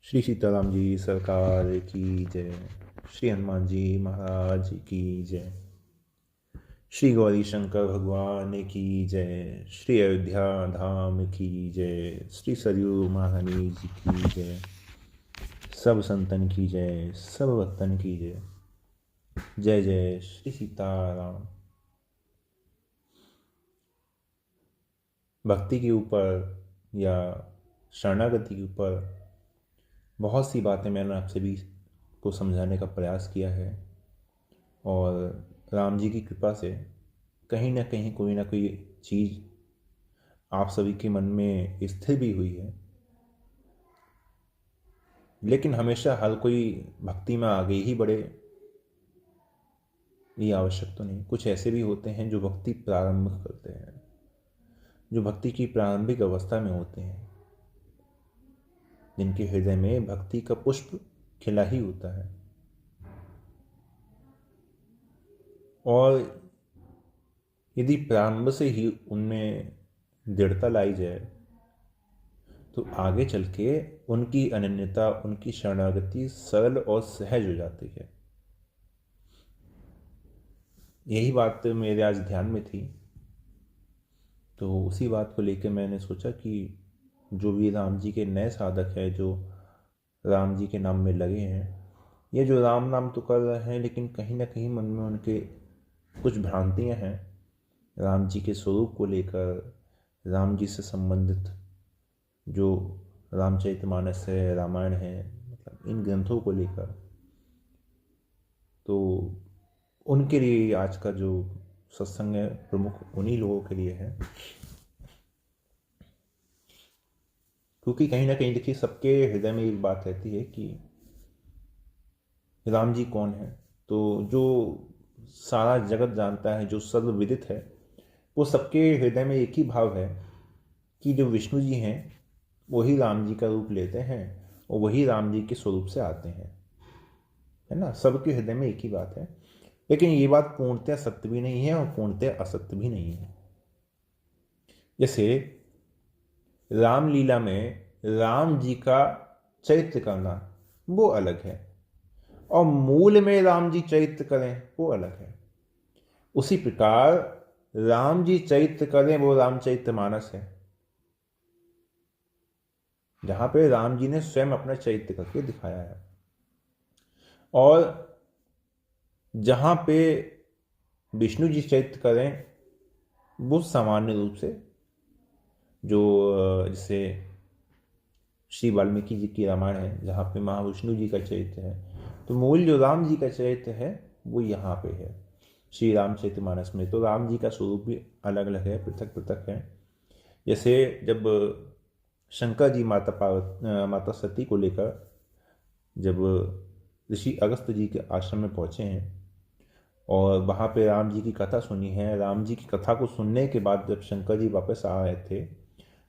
श्री सीताराम जी सरकार की जय। श्री हनुमान जी महाराज की जय। श्री गौरी शंकर भगवान की जय। श्री अयोध्या धाम की जय। श्री सरयू महारानी जी की जय। सब संतन की जय, सब भक्तन की जय। जय जय श्री सीताराम। भक्ति के ऊपर या शरणागति के ऊपर बहुत सी बातें मैंने आप सभी को समझाने का प्रयास किया है, और राम जी की कृपा से कहीं ना कहीं कोई ना कोई चीज़ आप सभी के मन में स्थिर भी हुई है। लेकिन हमेशा हर कोई भक्ति में आगे ही बढ़े ये आवश्यक तो नहीं। कुछ ऐसे भी होते हैं जो भक्ति प्रारंभ करते हैं, जो भक्ति की प्रारंभिक अवस्था में होते हैं, जिनके हृदय में भक्ति का पुष्प खिला ही होता है। और यदि प्रारंभ से ही उनमें दृढ़ता लाई जाए तो आगे चल के उनकी अनन्यता, उनकी शरणागति सरल और सहज हो जाती है। यही बात मेरे आज ध्यान में थी, तो उसी बात को लेकर मैंने सोचा कि जो भी राम जी के नए साधक हैं, जो राम जी के नाम में लगे हैं, ये जो राम नाम तो कर रहे हैं लेकिन कहीं ना कहीं मन में उनके कुछ भ्रांतियां हैं राम जी के स्वरूप को लेकर, राम जी से संबंधित जो रामचरितमानस है, रामायण है, मतलब इन ग्रंथों को लेकर। तो उनके लिए आज का जो सत्संग है प्रमुख उन्हीं लोगों के लिए है, क्योंकि कहीं ना कहीं देखिए सबके हृदय में एक बात रहती है कि राम जी कौन है। तो जो सारा जगत जानता है, जो सर्वविदित है, वो सबके हृदय में एक ही भाव है कि जो विष्णु जी हैं वही राम जी का रूप लेते हैं और वही राम जी के स्वरूप से आते हैं, है ना। सबके हृदय में एक ही बात है। लेकिन ये बात पूर्णतः सत्य भी नहीं है और पूर्णतः असत्य भी नहीं है। जैसे रामलीला में राम जी का चरित्र करना वो अलग है, और मूल में राम जी चरित्र करें वो अलग है। उसी प्रकार राम जी चरित्र करें वो रामचरितमानस है, जहां पे राम जी ने स्वयं अपना चरित्र करके दिखाया है। और जहां पे विष्णु जी चरित्र करें वो सामान्य रूप से जो जैसे श्री वाल्मीकि जी की रामायण है, जहाँ पे महाविष्णु जी का चरित्र है, तो मूल जो राम जी का चरित्र है वो यहाँ पे है। श्री रामचरितमानस में तो राम जी का स्वरूप भी अलग अलग है, पृथक पृथक है। जैसे जब शंकर जी माता सती को लेकर जब ऋषि अगस्त जी के आश्रम में पहुँचे हैं और वहाँ पे राम जी की कथा सुनी है, राम जी की कथा को सुनने के बाद जब शंकर जी वापस आ रहे थे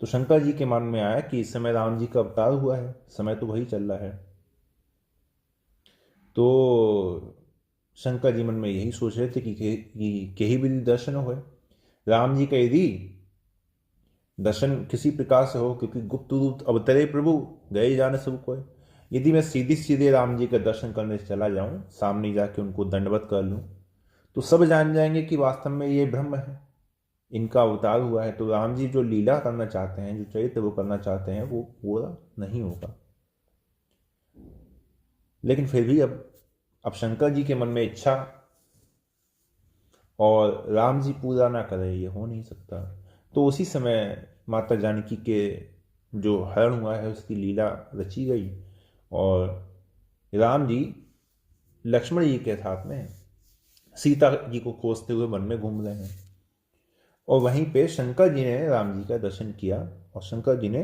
तो शंकर जी के मन में आया कि इस समय राम जी का अवतार हुआ है, समय तो वही चल रहा है। तो शंकर जी मन में यही सोच रहे थे कि कहीं भी दर्शन हो राम जी का, यदि दर्शन किसी प्रकार से हो, क्योंकि गुप्त रूप अवतरे प्रभु गए जाने सब कोई, यदि मैं सीधे सीधे राम जी का दर्शन करने चला जाऊं, सामने जाके उनको दंडवत कर लूं, तो सब जान जाएंगे कि वास्तव में ये ब्रह्म है, इनका अवतार हुआ है। तो राम जी जो लीला करना चाहते हैं, जो चरित्र वो करना चाहते हैं, वो पूरा नहीं होगा। लेकिन फिर भी अब शंकर जी के मन में इच्छा और राम जी पूरा ना करें, ये हो नहीं सकता। तो उसी समय माता जानकी के जो हरण हुआ है उसकी लीला रची गई, और राम जी लक्ष्मण जी के साथ में सीता जी को खोजते हुए वन में घूम रहे हैं, और वहीं पे शंकर जी ने राम जी का दर्शन किया, और शंकर जी ने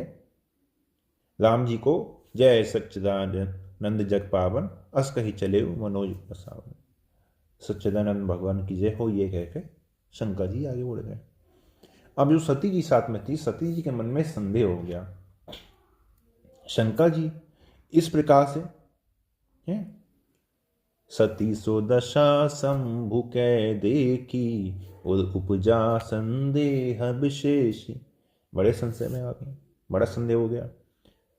राम जी को जय सच्चिदानंद जग पावन अस कही चले मनोज प्रसावन, सच्चिदानंद भगवान की जय हो, ये कह के शंकर जी आगे बढ़ गए। अब जो सती जी साथ में थी, सती जी के मन में संदेह हो गया, शंकर जी इस प्रकार से हैं, सती सो दशा शंभु कै देखी और उपजा संदेह विशेष। बड़े संशय में आ गए, बड़ा संदेह हो गया।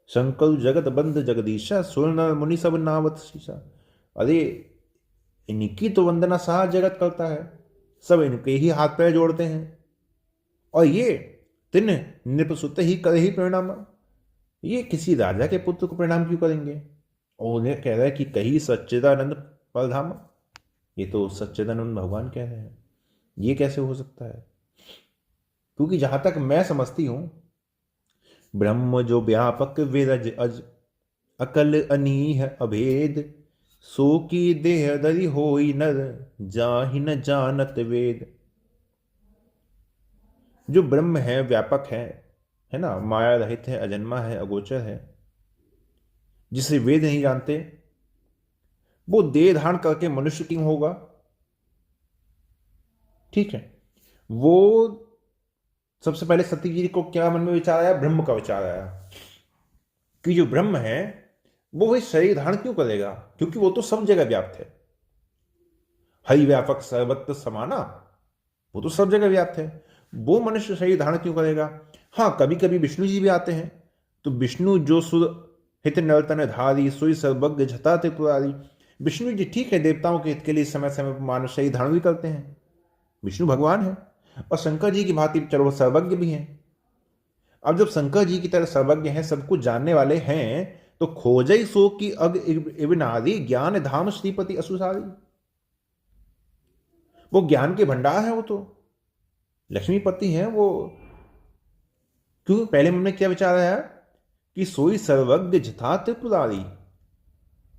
शंकर जगत बंद जगदीशा, सुर नर मुनि सब नावत शीशा। अरे इनकी तो वंदना सारा जगत करता है, सब इनके ही हाथ पैर जोड़ते हैं, और ये तिन नृप सुत ही कर ही प्रणाम। ये किसी राजा के पुत्र को प्रणाम क्यों करेंगे? और उन्हें कह रहा है कि कही सच्चिदानंद परधाम। ये तो सच्चिदानंद भगवान कह रहे हैं, ये कैसे हो सकता है? क्योंकि जहां तक मैं समझती हूं, ब्रह्म जो व्यापक विरज अज, अकल अनीह अभेद, सो की देह दरी होई नर, जाहि न जानत वेद। जो ब्रह्म है, व्यापक है ना, माया रहित है, अजन्मा है, अगोचर है, जिसे वेद नहीं जानते, वो देह धारण करके मनुष्य क्यों होगा? ठीक है, वो सबसे पहले सती जी को क्या मन में विचार आया? ब्रह्म का विचार आया कि जो ब्रह्म है वो वही शरीर धारण क्यों करेगा? क्योंकि वो तो सब जगह व्याप्त है। हरि व्यापक सर्वत्र समाना, वो तो सब जगह व्याप्त है, वो मनुष्य शरीर धारण क्यों करेगा? हाँ, कभी कभी विष्णु जी भी आते हैं, तो विष्णु जो सुर हित नर्तन धारी, सोई सर्वज्ञ झता त्रिपुरारी। विष्णु जी ठीक है, देवताओं के हित के लिए समय समय पर मानव शरीर धारण भी करते हैं, विष्णु भगवान है। और शंकर जी की भांति चलो सर्वज्ञ भी हैं। अब जब शंकर जी की तरह सर्वज्ञ हैं, सब कुछ जानने वाले हैं, तो खोजई सो की अग इवनारी, ज्ञान धाम श्रीपति असुसारी। वो ज्ञान के भंडार है, वो तो लक्ष्मीपति हैं वो। क्यों? पहले मन में क्या विचार आया कि सोई सर्वज्ञ झथा त्रिपुरारी।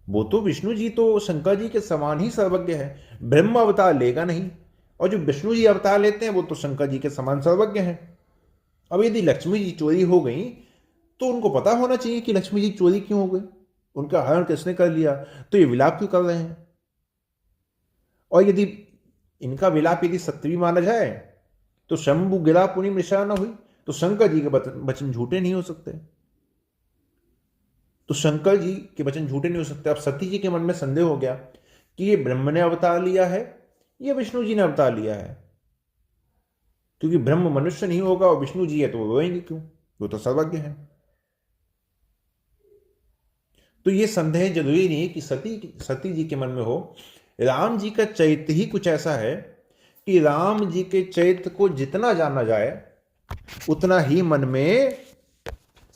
वो तो विष्णु जी तो शंकर जी के समान ही सर्वज्ञ है, ब्रह्म अवतार लेगा नहीं, और जो विष्णु जी अवतार लेते हैं वो तो शंकर जी के समान सर्वज्ञ हैं। अब यदि लक्ष्मी जी चोरी हो गई, तो उनको पता होना चाहिए कि लक्ष्मी जी चोरी क्यों हो गई, उनका हरण किसने कर लिया, तो ये विलाप क्यों कर रहे हैं? और यदि इनका विलाप यदि सत्य भी माना जाए, तो शंभु गिरा पुनि मृषा न हुई, तो शंकर जी के वचन झूठे नहीं हो सकते, तो शंकर जी के वचन झूठे नहीं हो सकते। अब सती जी के मन में संदेह हो गया कि ये ब्रह्म ने अवतार लिया है या विष्णु जी ने अवतार लिया है, क्योंकि ब्रह्म मनुष्य नहीं होगा और विष्णु जी है तो वो रोएंगे क्यों, वो तो सर्वज्ञ है। तो ये संदेह जरूरी नहीं कि सती जी के मन में हो। राम जी का चरित्र ही कुछ ऐसा है कि राम जी के चरित्र को जितना जाना जाए, उतना ही मन में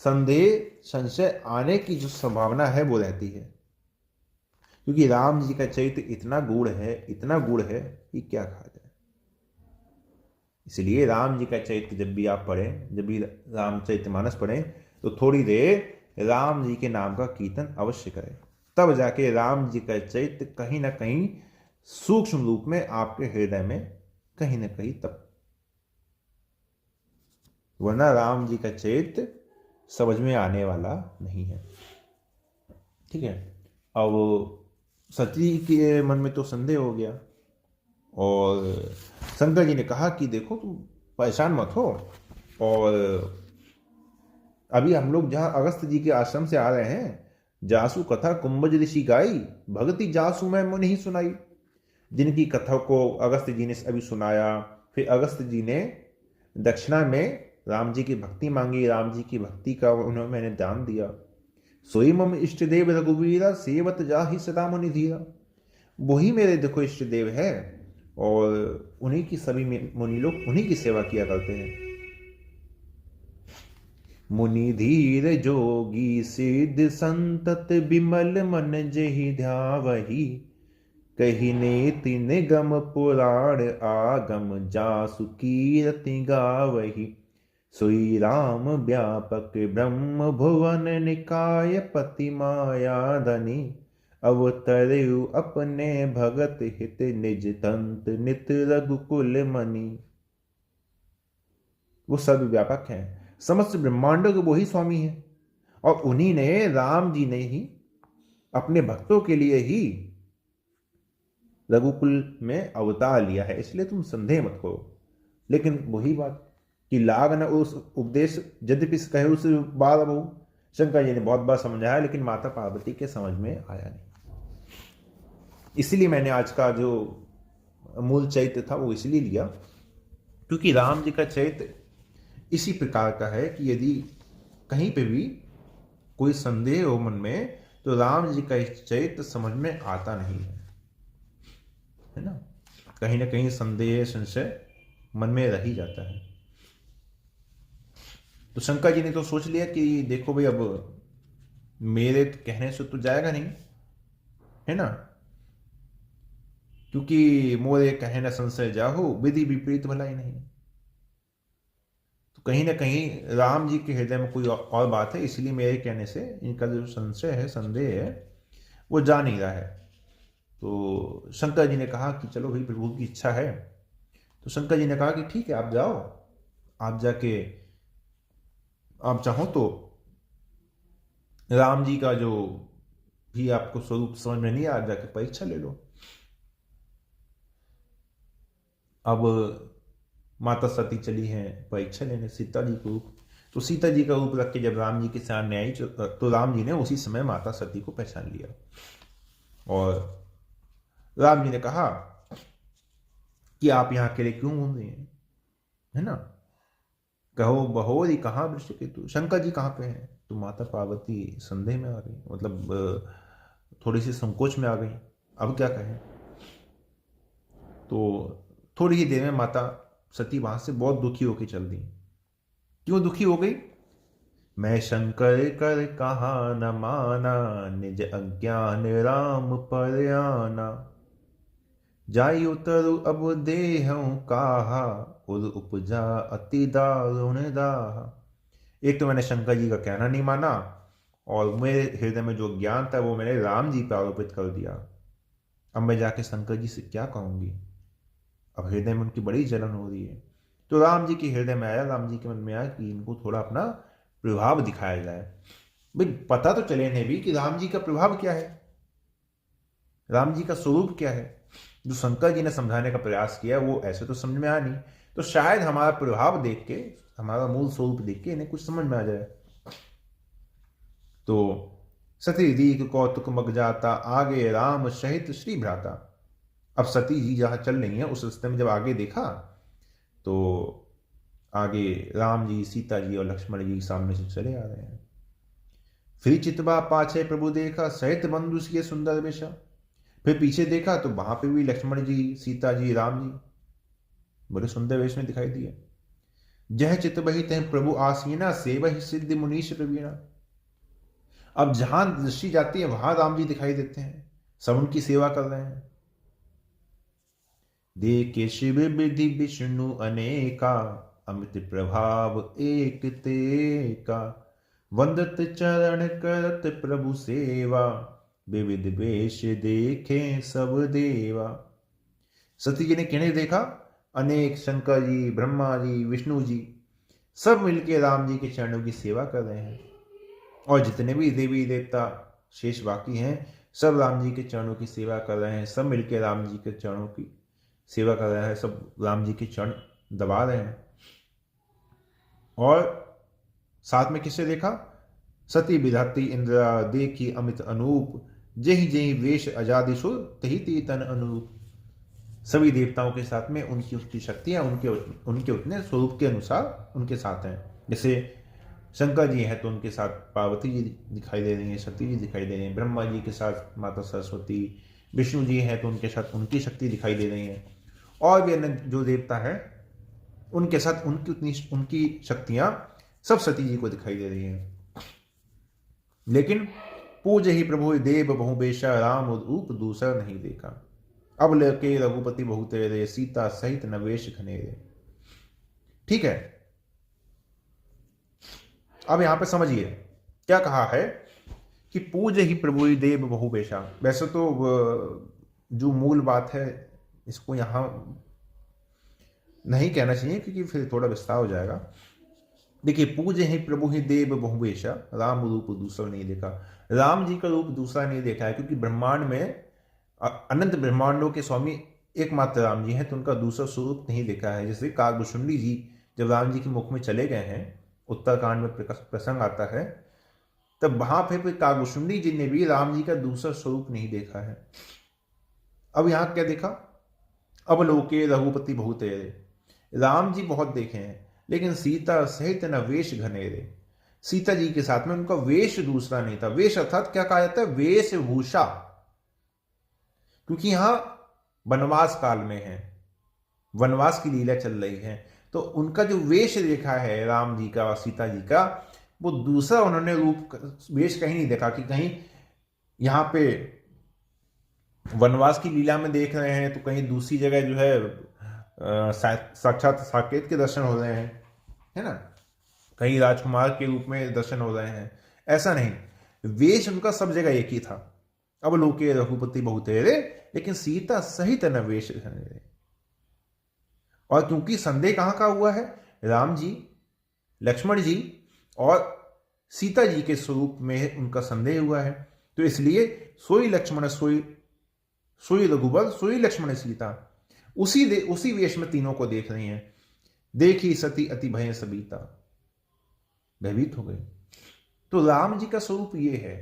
संदेह संशय आने की जो संभावना है वो रहती है, क्योंकि राम जी का चरित्र इतना गूढ़ है, इतना गूढ़ है कि क्या कहा जाए। इसलिए राम जी का चरित्र जब भी आप पढ़ें, जब भी रामचरितमानस पढ़ें, तो थोड़ी देर राम जी के नाम का कीर्तन अवश्य करें, तब जाके राम जी का चरित्र कहीं ना कहीं सूक्ष्म रूप में आपके हृदय में कहीं ना कहीं तब, वरना राम जी का चरित्र समझ में आने वाला नहीं है। ठीक है, अब सती के मन में तो संदेह हो गया, और शंकर जी ने कहा कि देखो तुम परेशान मत हो, और अभी हम लोग जहां अगस्त जी के आश्रम से आ रहे हैं, जासु कथा कुंभज ऋषि गाई, भगति जासु मैं मुनि ही सुनाई। जिनकी कथा को अगस्त जी ने अभी सुनाया, फिर अगस्त जी ने दक्षिणा में राम जी की भक्ति मांगी, राम जी की भक्ति का उन्होंने मैंने दान दिया। सोई मम इष्ट देव रघुवीरा, सेवत जा ही सदा मुनि धीरा। वही मेरे देखो इष्ट देव है, और उन्हीं की सभी मुनि लोग उन्हीं की सेवा किया करते हैं। मुनि धीर जोगी सिद्ध संतत, बिमल मन जेहि ध्यावही। कही नेति निगम पुराण आगम, जासु कीरति गावही। सोई राम व्यापक ब्रह्म भुवन, निकाय पति माया धनी। अवतरयु अपने भगत हित, निज तंत नित रघुकुल मणि। वो सर्व व्यापक है, समस्त ब्रह्मांडों के वो ही स्वामी है, और उन्हीं ने, राम जी ने ही अपने भक्तों के लिए ही रघुकुल में अवतार लिया है, इसलिए तुम संदेह मत करो। लेकिन वही बात कि लाग न उस उपदेश यद्यपि कहे उस बार बहु, शंकर जी ने बहुत बार समझाया, लेकिन माता पार्वती के समझ में आया नहीं। इसलिए मैंने आज का जो मूल चरित्र था वो इसलिए लिया, क्योंकि राम जी का चरित्र इसी प्रकार का है कि यदि कहीं पे भी कोई संदेह हो मन में तो राम जी का चरित्र समझ में आता नहीं है ना। कहीं ना कहीं संदेह संशय मन में रह ही जाता है। तो शंकर जी ने तो सोच लिया कि देखो भाई, अब मेरे कहने से तो जाएगा नहीं, है ना, क्योंकि मोरे कहे न संशय जाहु, विधि विपरीत भलाई नहीं। तो कहीं ना कहीं राम जी के हृदय में कोई और बात है, इसलिए मेरे कहने से इनका जो संशय है, संदेह है, वो जा नहीं रहा है। तो शंकर जी ने कहा कि चलो भाई, प्रभु की इच्छा है। तो शंकर जी ने कहा कि ठीक है, आप जाओ, आप जाके आप चाहो तो राम जी का जो भी आपको स्वरूप समझ में नहीं आ, जाके परीक्षा ले लो। अब माता सती चली हैं परीक्षा लेने सीता जी को रूप। तो सीता जी का रूप रख के जब राम जी के सामने आई तो राम जी ने उसी समय माता सती को पहचान लिया। और राम जी ने कहा कि आप यहाँ अकेले क्यों घूम रहे हैं, है ना, कहो बहोरी कहाँ वृषकेतु, शंकर जी कहाँ पे हैं। तो माता पार्वती संदेह में आ गई, मतलब थोड़ी सी संकोच में आ गई, अब क्या कहें। तो थोड़ी ही देर में माता सती वहां से बहुत दुखी होकर चल दी। क्यों दुखी हो गई? मैं शंकर कर कहा न माना, निज अज्ञान राम पर आना, जाई उतरु अब देहऊं काहा, उर उपजा अति दारुण दाहा। एक तो मैंने शंकर जी का कहना नहीं माना, और मेरे हृदय में जो ज्ञान था वो मैंने राम जी पर आरोपित कर दिया। अब मैं जाके शंकर जी से क्या कहूंगी। अब हृदय में उनकी बड़ी जलन हो रही है। तो राम जी के हृदय में आया, राम जी के मन में आया कि इनको थोड़ा अपना प्रभाव दिखाया जाए। भाई पता तो चले इन्हें भी कि राम जी का प्रभाव क्या है, राम जी का स्वरूप क्या है। जो शंकर जी ने समझाने का प्रयास किया वो ऐसे तो समझ में आया नहीं, तो शायद हमारा प्रभाव देख के, हमारा मूल स्वरूप देख के इन्हें कुछ समझ में आ जाए। तो सती दीख कौतुक मग जाता, आगे राम सहित श्री भ्राता। अब सती जी जहां चल रही है उस रास्ते में जब आगे देखा तो आगे राम जी, सीता जी और लक्ष्मण जी सामने से चले आ रहे हैं। फिर चितवा पाछे प्रभु देखा, सहित बंधु सिए सुंदर वेशा। फिर पीछे देखा तो वहां पे भी लक्ष्मण जी, सीता जी, राम जी बड़े सुंदर वेश में दिखाई दिए। जह चित बही तह प्रभु आसीना, सेवहि सिद्ध मुनीश प्रवीणा। अब जहां दृष्टि जाती है वहां राम जी दिखाई देते हैं, सब उनकी सेवा कर रहे हैं। देखे शिव विधि विष्णु अनेका, अमित प्रभाव एक तेका। वंदत चरण करत प्रभु सेवा, विविध वेश देखे सब देवा। सती जी ने किन्हें देखा? अनेक शंकर जी, ब्रह्मा जी, विष्णु जी सब मिलकर राम जी के चरणों की सेवा कर रहे हैं। और जितने भी देवी देवता शेष बाकी हैं सब राम जी के चरणों की सेवा कर रहे हैं, सब मिलकर राम जी के चरणों की सेवा कर रहे हैं, सब राम जी के चरण दबा रहे हैं। और साथ में किससे देखा? सती विधात्री इंद्रा देखी अमित अनूप, जही जही वेश अजादि सुर, तही ती तन अनुरूप। सभी देवताओं के साथ में उनकी उनकी शक्तियां उनके उतने स्वरूप के अनुसार उनके साथ हैं। जैसे शंकर जी हैं तो उनके साथ पार्वती जी दिखाई दे रही हैं, सती जी दिखाई दे रही हैं, ब्रह्मा जी के साथ माता सरस्वती, विष्णु जी हैं तो उनके साथ उनकी शक्ति दिखाई दे रही है, और भी अन्य जो देवता है उनके साथ उनकी शक्तियां सब सती जी को दिखाई दे रही हैं। लेकिन पूज ही प्रभु देव बहु बेशा, राम रूप दूसरा नहीं देखा। अब लेके रघुपति बहु तेरे, सीता सहित नवेश घनेरे। ठीक है, अब यहां पे समझिए क्या कहा है कि पूज ही प्रभु देव बहु बेशा। वैसे तो जो मूल बात है इसको यहां नहीं कहना चाहिए क्योंकि फिर थोड़ा विस्तार हो जाएगा। देखिए, पूज ही प्रभु ही देव बहु बेशा, राम रूप दूसरा नहीं देखा। राम जी का रूप दूसरा नहीं देखा है क्योंकि ब्रह्मांड में अनंत ब्रह्मांडों के स्वामी एकमात्र राम जी हैं, तो उनका दूसरा स्वरूप नहीं देखा है। जैसे काकभूषुंडी जी जब राम जी के मुख में चले गए हैं, उत्तरकांड में प्रसंग आता है, तब वहां पे काकभूषुंडी जी ने भी राम जी का दूसरा स्वरूप नहीं देखा है। अब यहां क्या देखा? अब लोके रघुपति बहु तेरे, राम जी बहुत देखे हैं लेकिन सीता सहित न वेश घनेरे। सीता जी के साथ में उनका वेश दूसरा नहीं था। वेश अर्थात क्या कहा जाता है, वेशभूषा, क्योंकि यहां वनवास काल में है, वनवास की लीला चल रही है, तो उनका जो वेश देखा है राम जी का और सीता जी का, वो दूसरा उन्होंने रूप वेश कहीं नहीं देखा कि कहीं यहां पे वनवास की लीला में देख रहे हैं तो कहीं दूसरी जगह जो है साक्षात साकेत के दर्शन हो रहे हैं, है ना, कहीं राजकुमार के रूप में दर्शन हो रहे हैं, ऐसा नहीं। वेश उनका सब जगह एक ही था। अब लोके रघुपति बहुतेरे, लेकिन सीता सहित न वेश धरे। और क्योंकि संदेह कहां का हुआ है, राम जी, लक्ष्मण जी और सीता जी के स्वरूप में उनका संदेह हुआ है, तो इसलिए सोई लक्ष्मण सोई रघुबर सोई लक्ष्मण सीता, उसी वेश में तीनों को देख रही हैं। देखी सती अति भय सबीता, भयभीत हो गई। तो राम जी का स्वरूप ये है।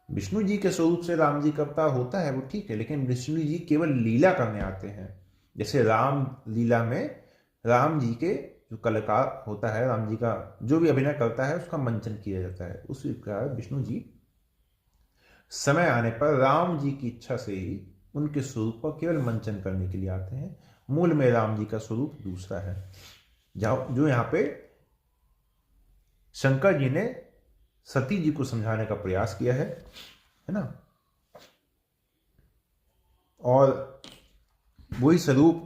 विष्णु जी के स्वरूप से राम जी का अवतार होता है वो ठीक है, लेकिन विष्णु जी केवल लीला करने आते हैं। जैसे राम लीला में राम जी के जो कलाकार होता है, राम जी का जो भी अभिनय करता है उसका मंचन किया जाता है। उस प्रकार विष्णु जी समय आने पर राम जी की इच्छा से ही उनके स्वरूप का केवल मंचन करने के लिए आते हैं। मूल में राम जी का स्वरूप दूसरा है, जो यहां पे शंकर जी ने सती जी को समझाने का प्रयास किया है ना। और वही स्वरूप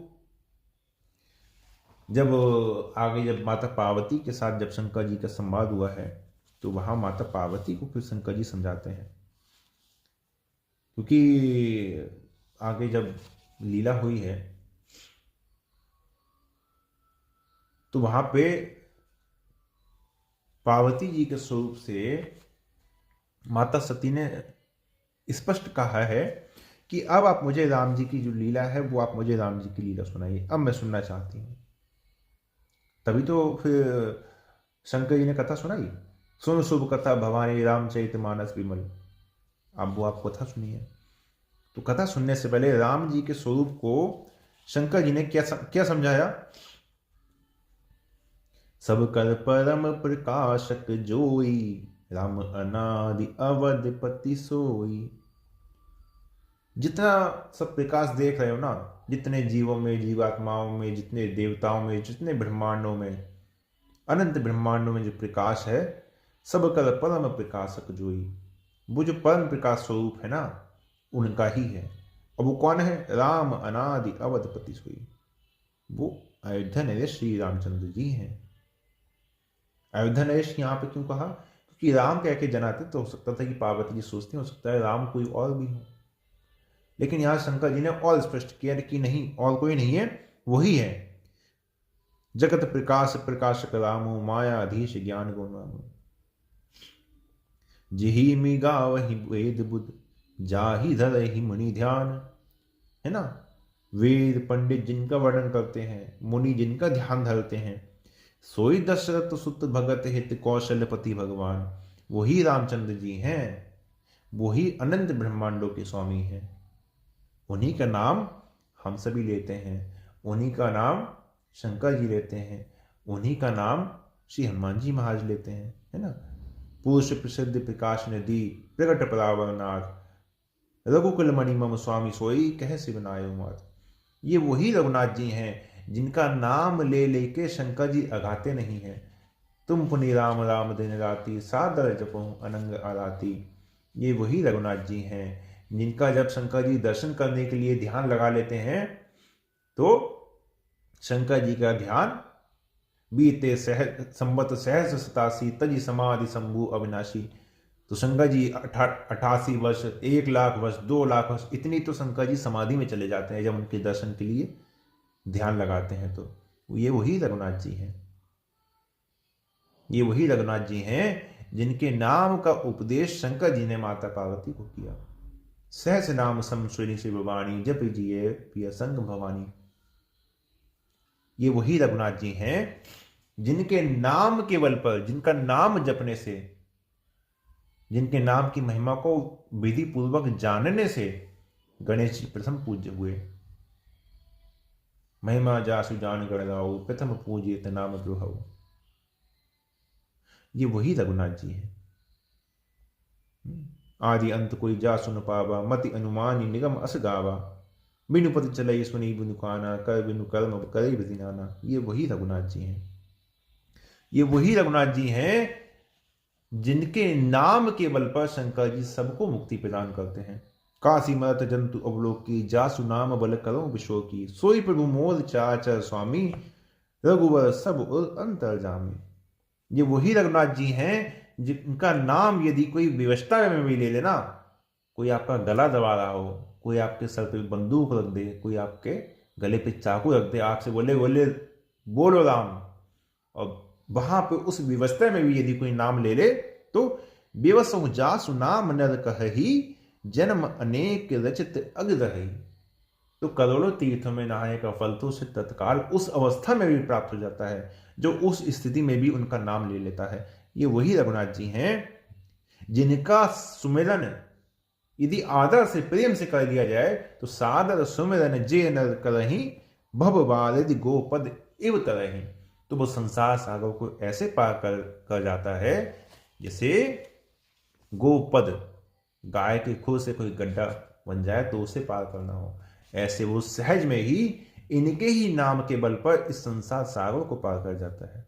जब आगे जब माता पार्वती के साथ जब शंकर जी का संवाद हुआ है, तो वहां माता पार्वती को फिर शंकर जी समझाते हैं, क्योंकि आगे जब लीला हुई है तो वहां पे पार्वती जी के स्वरूप से माता सती ने स्पष्ट कहा है कि अब आप मुझे राम जी की जो लीला है वो आप मुझे राम जी की लीला सुनाइए, अब मैं सुनना चाहती हूँ। तभी तो फिर शंकर जी ने कथा सुनाई, सुन शुभ कथा भवानी रामचरित मानस विमल। अब वो आप कथा सुनिए। तो कथा सुनने से पहले राम जी के स्वरूप को शंकर जी ने क्या समझाया, सब कर परम प्रकाशक जोई, राम अनादि अवधपति सोई। जितना सब प्रकाश देख रहे हो ना, जितने जीवों में, जीवात्माओं में, जितने देवताओं में, जितने ब्रह्मांडों में, अनंत ब्रह्मांडों में जो प्रकाश है, सब कर परम प्रकाशक जोई, वो जो परम प्रकाश स्वरूप है ना, उनका ही है। और वो कौन है, राम अनादि अवधपति सोई, वो अयोध्या नरेश श्री रामचंद्र जी हैं। अयोध्या नरेश यहां पे क्यों कहा, क्योंकि राम कह के जनाते तो हो सकता था कि पार्वती जी सोचती, हो सकता है राम कोई और भी हो, लेकिन यहां शंकर जी ने और स्पष्ट किया कि नहीं, और कोई नहीं है, वही है। जगत प्रकाश प्रकाशक रामो, माया अधीश ज्ञान गुण रामो, जिहि मिगा वही वेद बुद्ध, जाहि धर ही मुनि ध्यान। है ना, वेद पंडित जिनका वर्णन करते हैं, मुनि जिनका ध्यान धरते हैं, सोई दशरथ सुत भगत हित कौशलपति भगवान, वही रामचंद्र जी हैं, वही अनंत ब्रह्मांडों के स्वामी हैं। उन्हीं का नाम हम सभी लेते हैं, उन्हीं का नाम शंकर जी लेते हैं, उन्हीं का नाम श्री हनुमान जी महाराज लेते हैं, है ना। पुरुष प्रसिद्ध प्रकाश नदी प्रकट परावरनाथ, रघुकुल मणि मम स्वामी सोई कह शिवनाय उमाद। ये वही रघुनाथ जी हैं जिनका नाम ले लेके शंकर जी अघाते नहीं हैं। तुम पुनि राम राम दिन राति, सादर जपो अनंग आराती। ये वही रघुनाथ जी हैं जिनका जब शंकर जी दर्शन करने के लिए ध्यान लगा लेते हैं तो शंकर जी का ध्यान बीते संवत सहस्र 87 तजी समाधि शंभु अविनाशी। तो शंकर जी 88 वर्ष, 1 लाख वर्ष, 2 लाख वर्ष, इतनी तो शंकर जी समाधि में चले जाते हैं जब उनके दर्शन के लिए ध्यान लगाते हैं। तो ये वही रघुनाथ जी हैं, ये वही रघुनाथ जी हैं जिनके नाम का उपदेश शंकर जी ने माता पार्वती को किया। सहस नाम समश्री शिववाणी, जप जिये पिय संग भवानी। ये वही रघुनाथ जी हैं जिनके नाम के बल पर, जिनका नाम जपने से, जिनके नाम की महिमा को विधि पूर्वक जानने से गणेश जी प्रथम पूज्य हुए। महिमा जासु जान गण गाओ, प्रथम पूजित नाम द्रोहु। ये वही रघुनाथ जी हैं। आदि अंत कोई जा सुन पावा, मति अनुमानी निगम अस गावा, बिनु पति चले सुनी बिनु काना, कर बिनु कर्म करे विधि नाना। ये वही रघुनाथ जी हैं। ये वही रघुनाथ जी हैं जिनके नाम के बल पर शंकर जी सबको मुक्ति प्रदान करते हैं। काशी मरत जंतु अवलोकी, जासु नाम बल करो विशो की, सोई प्रभु मोर चाचर स्वामी, रघुवर सब उर अंतर्जामी। ये वही रघुनाथ जी हैं जिनका नाम यदि कोई व्यवस्था में भी ले लेना, कोई आपका गला दबा रहा हो, कोई आपके सर पे बंदूक रख दे, कोई आपके गले पे चाकू रख दे, आपसे बोले बोले बोलो राम, और वहां पे उस व्यवस्था में भी यदि कोई नाम ले ले तो बेवसु जासु नाम नर कहही, जन्म अनेक रचित अग्रही। तो करोड़ों तीर्थों में नहाने का फल तो उसे तत्काल उस अवस्था में भी प्राप्त हो जाता है जो उस स्थिति में भी उनका नाम ले लेता है। ये वही रघुनाथ जी हैं जिनका सुमिरन यदि आदर से प्रेम से कर लिया जाए तो सादर सुमिरन जे नर करही, भव बारिद गोपद इव तरही। तो वो संसार सागर को ऐसे पार कर जाता है जैसे गोपद, गाय के खुर से कोई गड्ढा बन जाए तो उसे पार करना हो, ऐसे वो सहज में ही इनके ही नाम के बल पर इस संसार सागर को पार कर जाता है।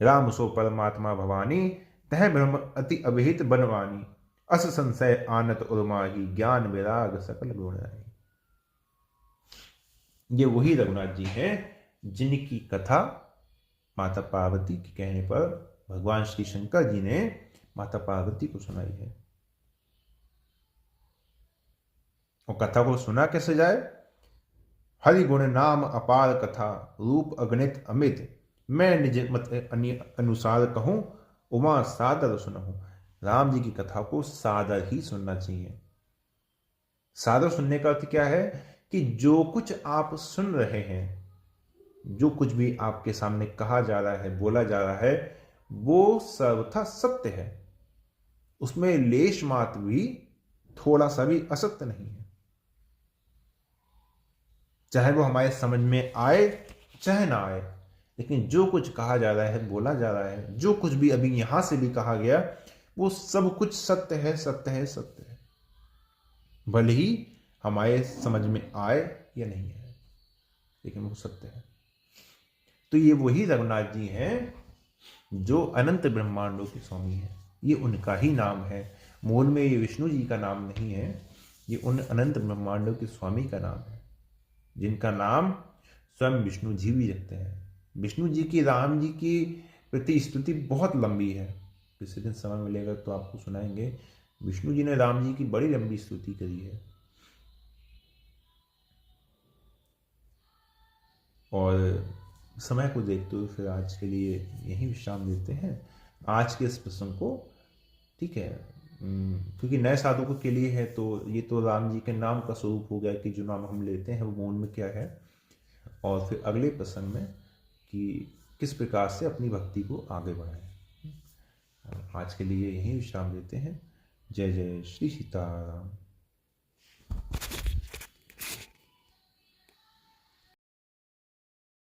राम सो परमात्मा भवानी, तह ब्रह्म अति अभिहित बनवानी, अस संशय आनत उर्माही, ज्ञान विराग सकल गुण राही। ये वही रघुनाथ जी हैं जिनकी कथा माता पार्वती के कहने पर भगवान श्री शंकर जी ने माता पार्वती को सुनाई है। और कथा को सुना कैसे जाए? हरि गुण नाम अपार कथा, रूप अगणित अमित, मैं निज मत अनुसार कहूं, उमा सादर सुनहूं। राम जी की कथा को सादर ही सुनना चाहिए। सादर सुनने का अर्थ क्या है कि जो कुछ आप सुन रहे हैं, जो कुछ भी आपके सामने कहा जा रहा है, बोला जा रहा है, वो सर्वथा सत्य है, उसमें लेश मात्र भी थोड़ा सा भी असत्य नहीं है। चाहे वो हमारे समझ में आए चाहे ना आए, लेकिन जो कुछ कहा जा रहा है, बोला जा रहा है, जो कुछ भी अभी यहां से भी कहा गया, वो सब कुछ सत्य है, सत्य है, सत्य है, भले ही हमारे समझ में आए या नहीं आए, लेकिन वो सत्य है। तो ये वही रघुनाथ जी हैं जो अनंत ब्रह्मांडों के स्वामी हैं। ये उनका ही नाम है। मूल में ये विष्णु जी का नाम नहीं है, ये उन अनंत ब्रह्मांडों के स्वामी का नाम है, जिनका नाम स्वयं विष्णु जी भी रखते हैं। विष्णु जी की राम जी की प्रति स्तुति बहुत लंबी है, किसी दिन समय मिलेगा तो आपको सुनाएंगे। विष्णु जी ने राम जी की बड़ी लंबी स्तुति करी है। और समय को देखते हुए फिर आज के लिए यही विश्राम देते हैं, आज के इस प्रसंग को। ठीक है, क्योंकि नए साधकों के लिए है, तो ये तो राम जी के नाम का स्वरूप हो गया कि जो नाम हम लेते हैं वो मूल में क्या है, और फिर अगले प्रसंग में कि किस प्रकार से अपनी भक्ति को आगे बढ़ाएं। आज के लिए यही विश्राम देते हैं। जय जय श्री सीताराम।